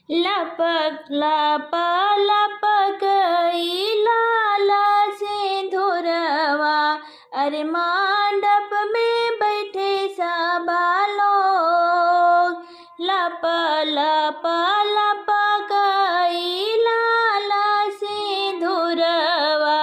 लपक लपक लाला सिंदूरवा, अरे मंडप में बैठे सबा लोग। लप लपक लाला सिंदूरवा,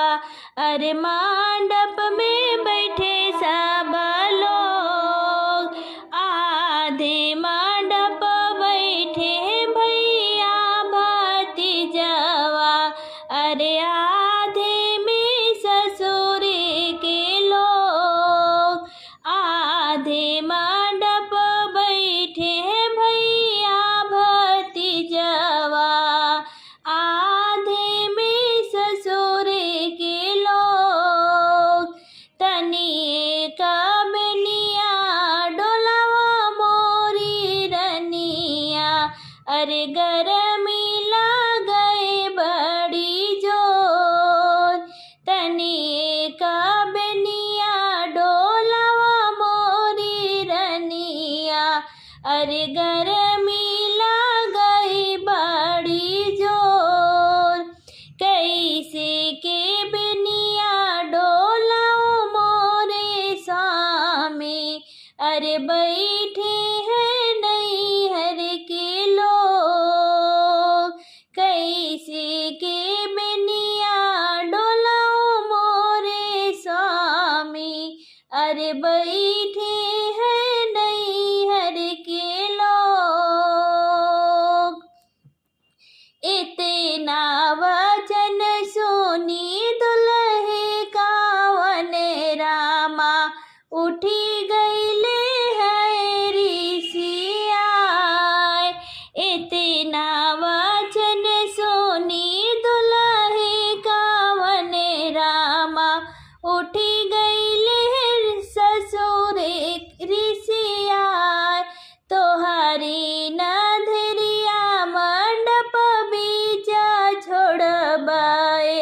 अरे मंडप में बैठे सबा लोग। आधे मंडप बैठे भैया भतीजवा, अरे आधे में ससुर के लोग। आधे मंडप बैठे भैया भतीजवा, आधे में ससुर के लोग। तनिए कबनिया डोलावा मोरी रनिया, अरे गरमी गए बड़ी जोर। तनिए कबनिया डोलावा मोरी रनिया, अरे गरमी गई बड़ी जोर। कैसे के बनिया डोलाओ मोरे सामे, अरे बैठे हैं नैहर के लोग। कैसे के बनिया डोलाओ मोरे सामे, अरे बैठे हैं नैहर के लोग। इतना वचन सुनी दुल्हे कावन रामा, उठी गईले है ऋषिया। इतना वचन सुनी दुल्हे कावन रामा, उठी गईले ससुर ऋषिया। तोहरी नधरिया मंडप बीच छोड़बाए,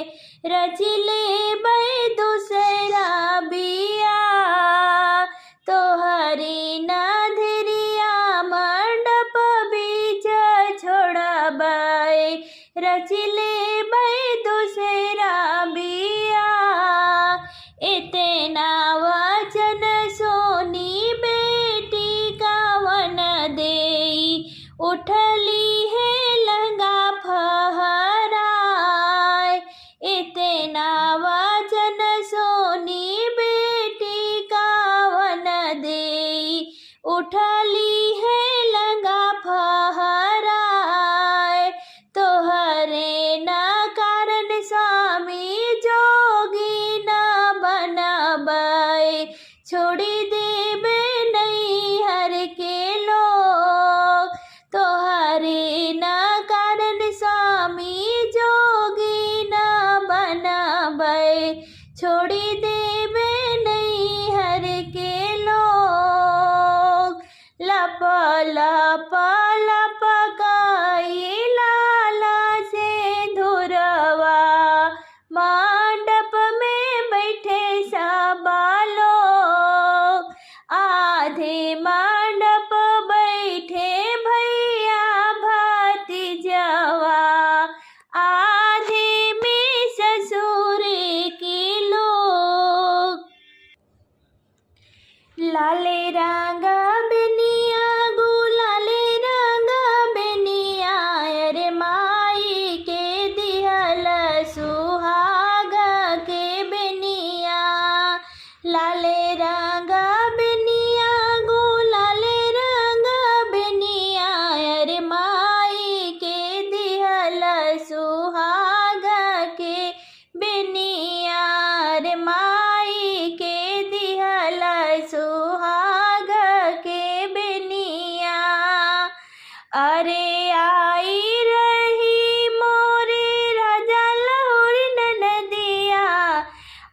रचले बै दूसरा बिया। तोहरी नधरिया मंडप बीच छोड़बाए, रचले बै दूसरा बिया। इतना वचन सोनी बेटी कावन देई, उठली है लहंगा फहराए। इतना वचन सोनी बेटी कावन देई, उठली है लहंगा फहराए। तोहरे न कारण स्वामी जोगी न बनबाए, छोड़ी देबे नैहर के लोग। तोहरे न कारण स्वामी जोगी न बनबाए, छोड़ी देबे नैहर के लोग। लप लपकाई लाला सिंदूरवा, मंडप में बैठे सबा लोग। आधे मंडप बैठे भैया भतीजवा, आधे में ससुर के लोग। लाले रंग बनिया गुलाले रंग बनिया, अरे माई के दिहल सुहाग के बनिया। लाले रंग बनिया गुलाले रंग बनिया, अरे माई के दिहल सुहाग के बनिया। अरे माई के दिहल सुहाग के बनिया। अरे आई रही मोरे राजा लहुरी ननदिया,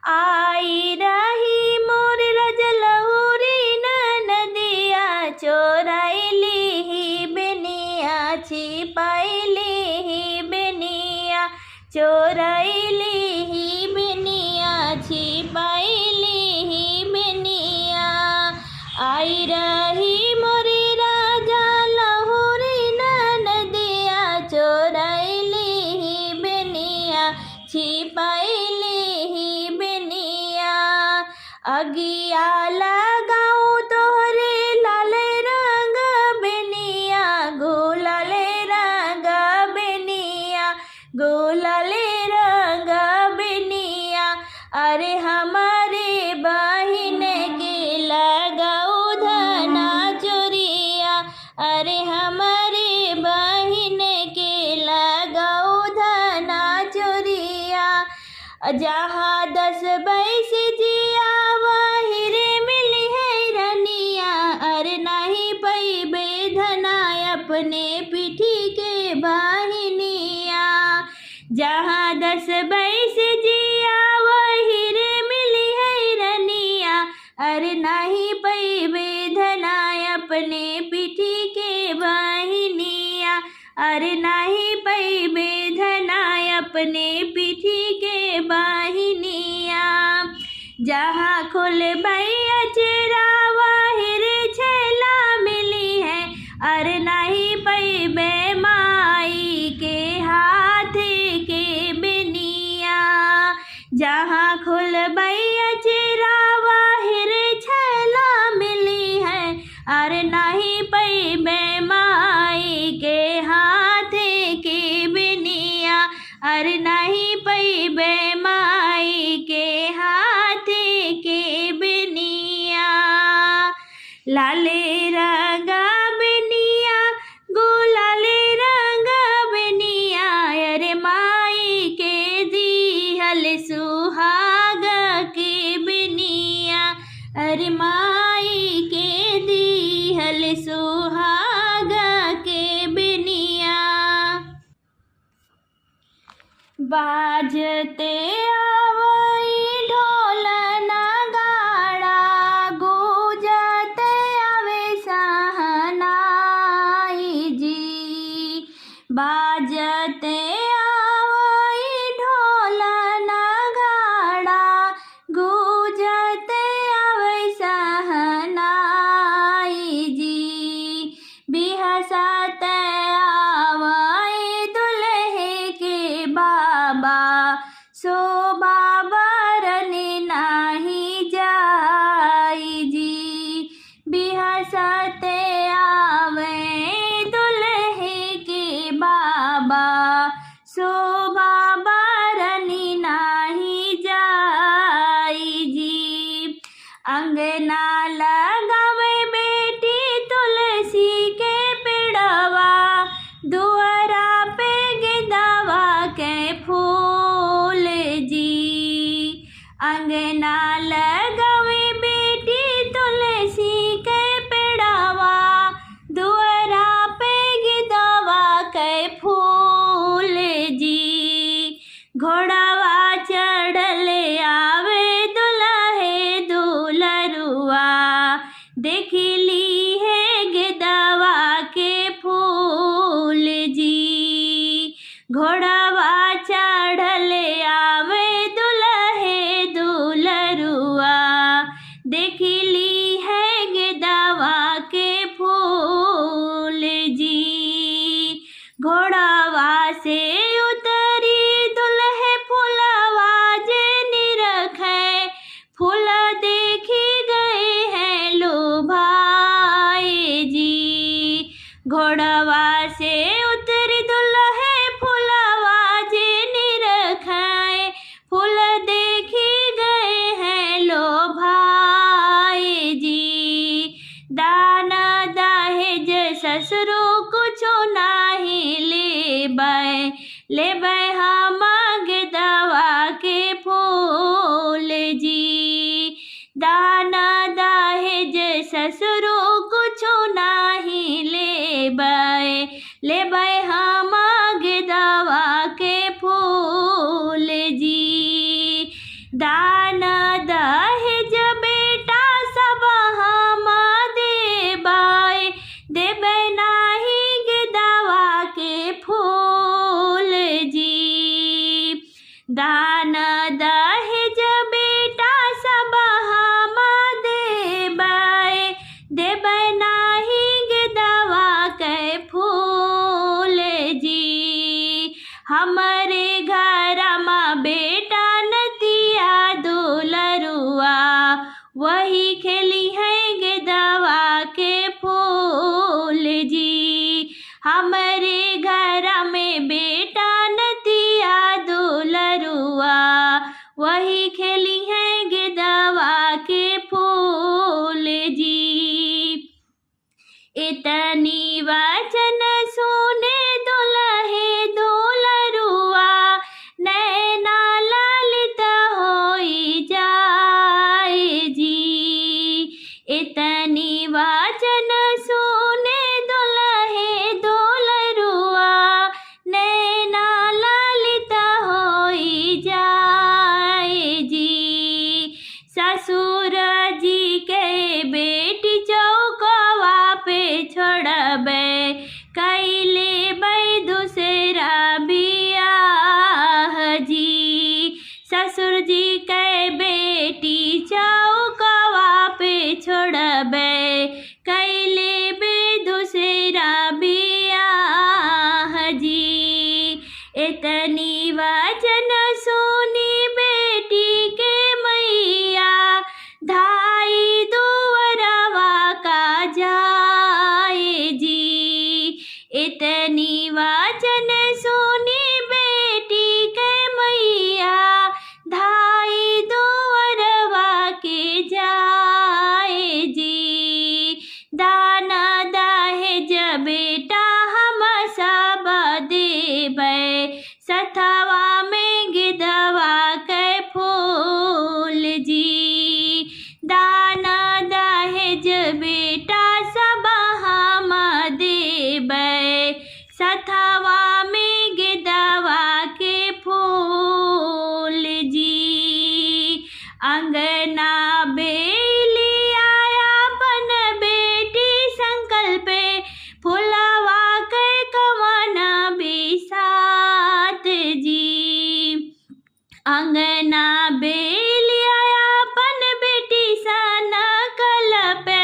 आई रही मोरे राजा लहुरी ननदिया। चोराइली ही बनिया, छिपाइली ही बनिया। चोराइली ही बनिया, छिपाइली ही बनिया। आई रही मोरे राजा लहुरी ननदिया, जहाँ 10 22 जिया वही रे मिली है रनिया, अरे नहीं पैबे धना अपने पीठी के बहिनिया। जहाँ 10 22 जिया वही रे मिली है रनिया, अरे नहीं पैबे धना अपने पीठी के बहिनिया, अरे नहीं पैबे धना अपने पीठी के बहिनिया। जहाँ खुल भैया चेरा वही रे छेला मिली है, अरे नहीं पैबे माई के हाथ के बिनिया। जहाँ खुल भैया चेरा वही रे छेला मिली है, अरे नहीं पैबे माई के हाथ के बिनिया, अरे नहीं पैबे माई के हाथ के बिनिया। लाले रंगा बिनिया गुलाले रंगा बिनिया, अरे माई के दिहल सुहाग के बिनिया, अरे माई के दिहल सुहाग के बिनिया। बाजते आवई ढोल नगाड़ा, गूंजते आवे सहनाई जी। बाजते आवई ढोल नगाड़ा, गूंजते आवे सहनाई जी। बिहसते आवई दुल्हे के बाबा, शोभा बरने नाही जाई जी। बिहसते आवे दुल्हे के बाबा, शोभा बरने नाही जाई जी। अंगना लगावे बेटी तुलसी के पेड़वा, दुआरा पे गेंदावा के फूल जी। अंगना लगावे बेटी तुलसी के पेड़वा, दुआरा पे गेंदावा के फूल जी। घोड़ावा चढ़ले आवे दुल्हे दुलरुआ, देखली है गेंदावा के फूल जी। घोड़ावा चढ़ले आवे दुल्हे दुलरुआ, देखली है गेंदावा के फूल जी। घोड़ावा से उतरी दुल्हे फूलवा जे निरखे, फूल देखी गए हैं लुभाए जी। घोड़ावा से उतरी दुल्हे फूलवा जे निरखे, फूल देखी गए हैं लोभाए जी। दान दहेज ससुरो कुछो नाही लेबै हम गेंदवा के फूल जी। दान दहेज ससुरो कुछो नाही लेबै हम गेंदवा के फूल जी। दान दहेज बेटा सब हम देबै नाही गेंदवा के फूल जी। दान दहेज बेटा सब हम देबै नाही गेंदवा के फूल जी। हमरे घर में बेटा नतिया दुलरुआ, वही खेली है गेंदवा के फूल जी। हमरे घर में बेटा नतिया दुलरुआ, वही खेली है गेंदवा के फूल जी। इतनी वचन सुने दुल्हे दुलरुआ, नैना ललित इतनी वचन सुनी बेटी के मैया धाई दुअरवा के जाए जी। दाना दहेज बेटा हम सब देबै सथवा में गिदवा के फूल जी। दाना दहेज बेटा सब हम देबै सथवा में गिदवा के फूल जी। अंगना बेली आया बन बेटी संकल्पे फुलवा के कवन बिसात जी। अंगना बेली आया बन बेटी सनकल पे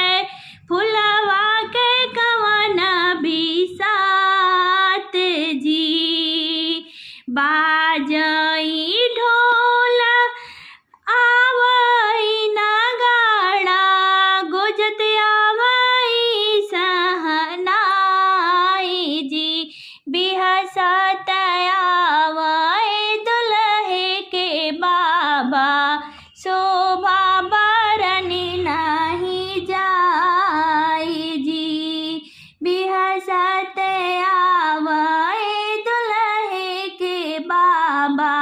फुलवा के कवन बिसात जी। बाजई ढोल आवई नगाड़ा गुजत आवई सहनाई जी। बिहसत आवई दुल्हे के बाबा शोभा बरनी नहीं जाई जी। बिहसत आवई दुल्हे के बाबा